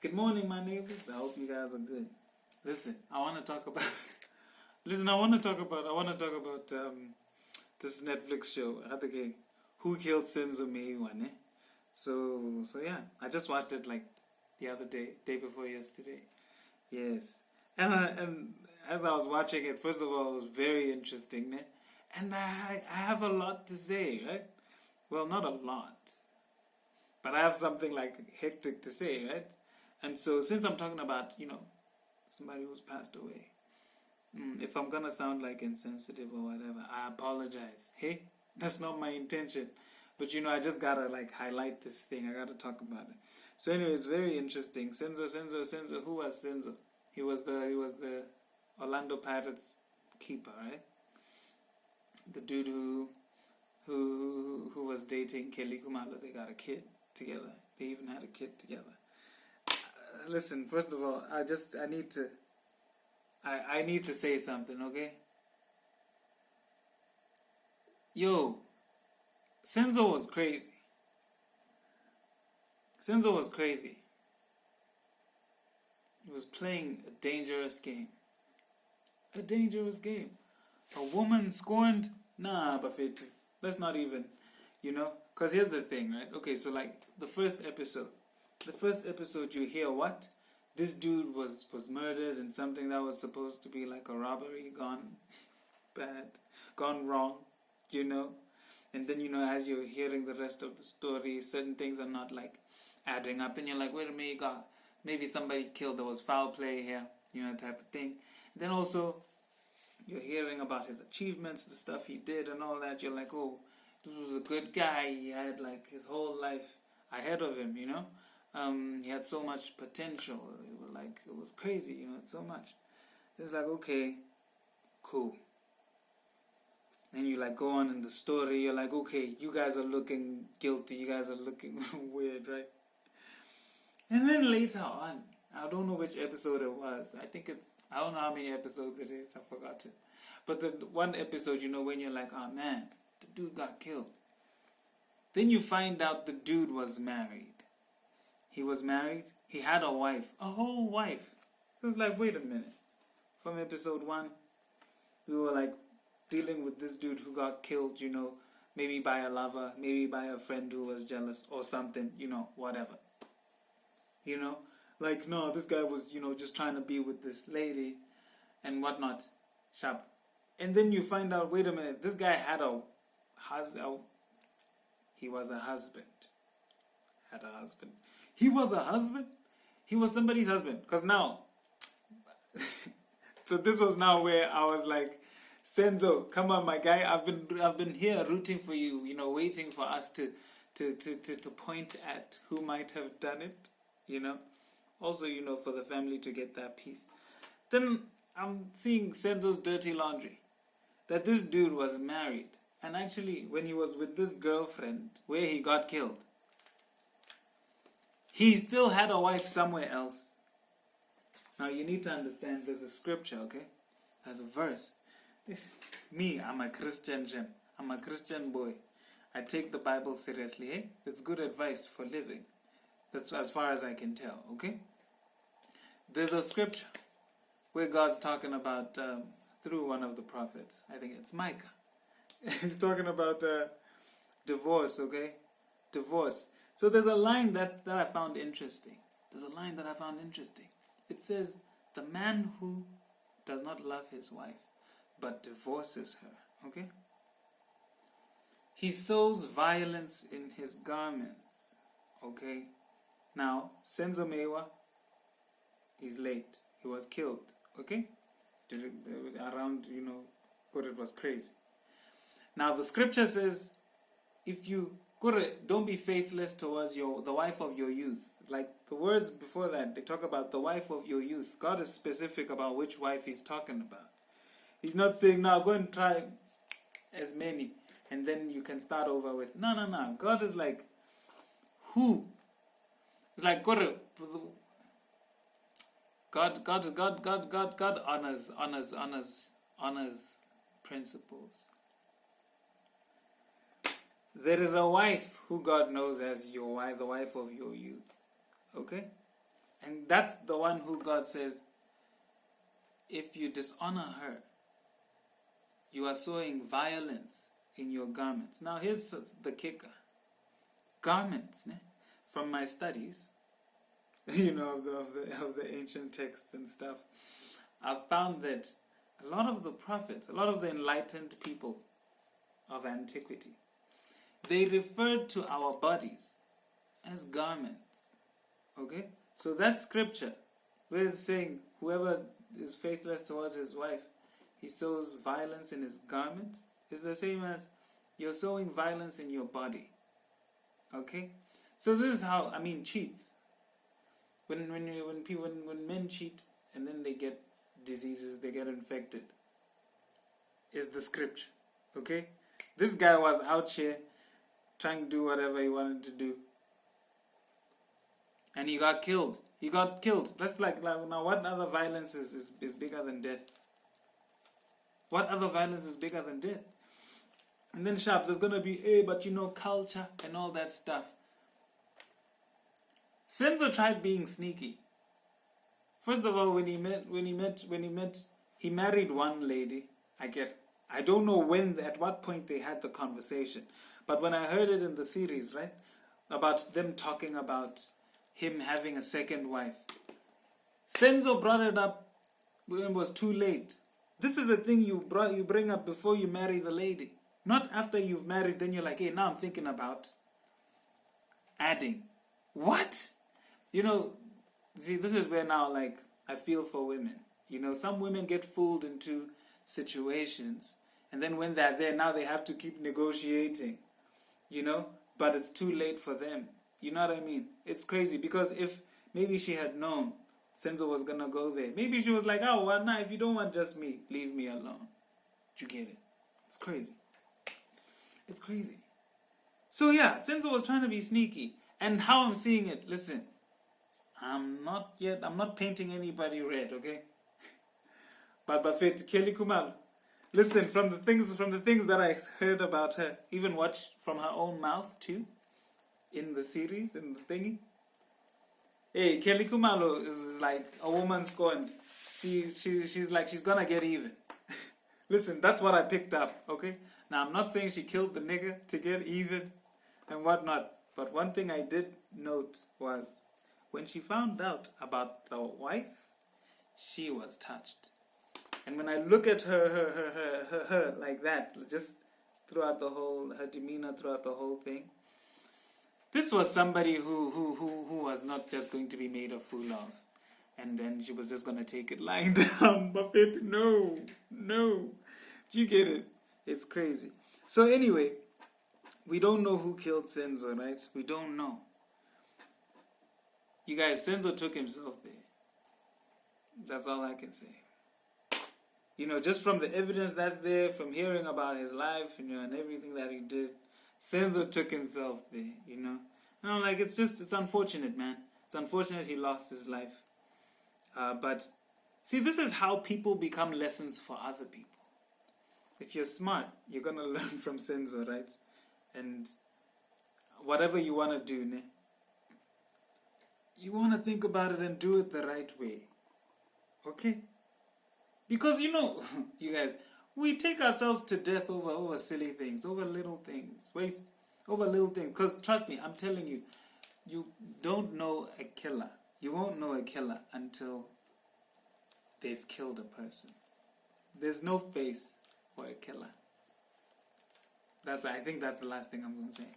Good morning, my neighbors. I hope you guys are good. Listen, I want to talk about. I want to talk about this Netflix show. Who Killed Senzo Meyiwa? So yeah, I just watched it like the other day before yesterday. Yes, and as I was watching it, first of all, it was very interesting, ne? And I have a lot to say, right? Well, not a lot, but I have something like hectic to say, right? And so, since I'm talking about, somebody who's passed away, if I'm gonna sound like insensitive or whatever, I apologize. Hey, that's not my intention. But I just gotta like highlight this thing. I gotta talk about it. So, anyway, it's very interesting. Senzo. Who was Senzo? He was the Orlando Pirates keeper, right? The dude who was dating Kelly Kumalo. They got a kid together. They even had a kid together. Listen, first of all, I need to say something, okay? Yo, Senzo was crazy. Senzo was crazy. He was playing a dangerous game. A dangerous game. A woman scorned? Nah, Bafetu. Let's not even, because here's the thing, right? Okay, so like the first episode you hear what? This dude was murdered in something that was supposed to be like a robbery gone bad, gone wrong, And then, as you're hearing the rest of the story, certain things are not like adding up. Then you're like, wait a minute, maybe somebody killed, there was foul play here, type of thing. Then also, you're hearing about his achievements, the stuff he did and all that. You're like, oh, this was a good guy. He had like his whole life ahead of him, He had so much potential. It was crazy, so much. It's like, okay, cool. Then you like go on in the story. You're like, okay, you guys are looking guilty. You guys are looking weird, right? And then later on, I don't know which episode it was. I don't know how many episodes it is. I've forgotten. But the one episode, when you're like, oh man, the dude got killed. Then you find out the dude was married. He was married. He had a wife. A whole wife. So it's like, wait a minute. From episode 1, we were like dealing with this dude who got killed, maybe by a lover, maybe by a friend who was jealous or something, whatever. Like, no, this guy was, just trying to be with this lady and whatnot. Sharp. And then you find out, wait a minute, this guy had he was a husband. Had a husband. He was a husband? He was somebody's husband. Because now, so this was now where I was like, Senzo, come on, my guy. I've been here rooting for you, waiting for us to point at who might have done it, Also, for the family to get that peace. Then I'm seeing Senzo's dirty laundry. That this dude was married. And actually, when he was with this girlfriend, where he got killed, he still had a wife somewhere else. Now, you need to understand there's a scripture, okay? There's a verse. Me, I'm a Christian gem. I'm a Christian boy. I take the Bible seriously, eh? It's good advice for living. That's as far as I can tell, okay? There's a scripture where God's talking about, through one of the prophets, I think it's Micah. He's talking about divorce, okay? Divorce. So there's a line that I found interesting. It says, the man who does not love his wife, but divorces her, okay? He sows violence in his garments, okay? Now, Senzo Meyiwa, he's late. He was killed, okay? Around, but it was crazy. Now, the scripture says, if you don't be faithless towards the wife of your youth. Like the words before that, they talk about the wife of your youth. God is specific about which wife he's talking about. He's not saying, now go and try as many, and then you can start over with. No. God is like, who? It's like, God honors principles. There is a wife who God knows as your wife, the wife of your youth. Okay? And that's the one who God says, if you dishonor her, you are sowing violence in your garments. Now here's the kicker. Garments, né? From my studies, of the ancient texts and stuff, I've found that a lot of the prophets, a lot of the enlightened people of antiquity, they referred to our bodies as garments. Okay? So that scripture where it's saying whoever is faithless towards his wife, he sows violence in his garments, is the same as you're sowing violence in your body. Okay? So this is how, cheats. When men cheat and then they get diseases, they get infected, is the scripture. Okay? This guy was out here trying to do whatever he wanted to do. And he got killed. That's like now what other violence is bigger than death? What other violence is bigger than death? And then sharp, there's gonna be but culture and all that stuff. Senzo tried being sneaky. First of all, he married one lady. I don't know at what point they had the conversation, but when I heard it in the series, right, about them talking about him having a second wife, Senzo brought it up when it was too late. This is a thing you bring up before you marry the lady, not after you've married. Then you're like, hey, now I'm thinking about adding. What? See, this is where now, I feel for women. Some women get fooled into situations, and then when they're there, now they have to keep negotiating, but it's too late for them. You know what I mean? It's crazy, because if maybe she had known Senzo was going to go there, maybe she was like, oh, well, nah, if you don't want just me, leave me alone. You get it? It's crazy. It's crazy. So yeah, Senzo was trying to be sneaky. And how I'm seeing it, listen, I'm not painting anybody red, okay? But Kelly Kumalo, listen, from the things that I heard about her, even watched from her own mouth too, in the series, in the thingy. Hey, Kelly Kumalo is like a woman scorned. She's like, she's gonna get even. Listen, that's what I picked up, okay? Now, I'm not saying she killed the nigga to get even and whatnot, but one thing I did note was when she found out about the wife, she was touched. And when I look at her like that, just throughout her demeanor throughout the whole thing, this was somebody who was not just going to be made a fool of, and then she was just going to take it lying down. Buffett, no. Do you get it? It's crazy. So anyway, we don't know who killed Senzo, right? We don't know. You guys, Senzo took himself there. That's all I can say. Just from the evidence that's there, from hearing about his life, and everything that he did, Senzo took himself there, And I'm like, it's unfortunate, man. It's unfortunate he lost his life. But, see, this is how people become lessons for other people. If you're smart, you're going to learn from Senzo, right? And whatever you want to do, ne? You want to think about it and do it the right way. Okay? Because, you guys, we take ourselves to death over silly things, over little things. Over little things. Because, trust me, I'm telling you, you don't know a killer. You won't know a killer until they've killed a person. There's no face for a killer. I think that's the last thing I'm going to say.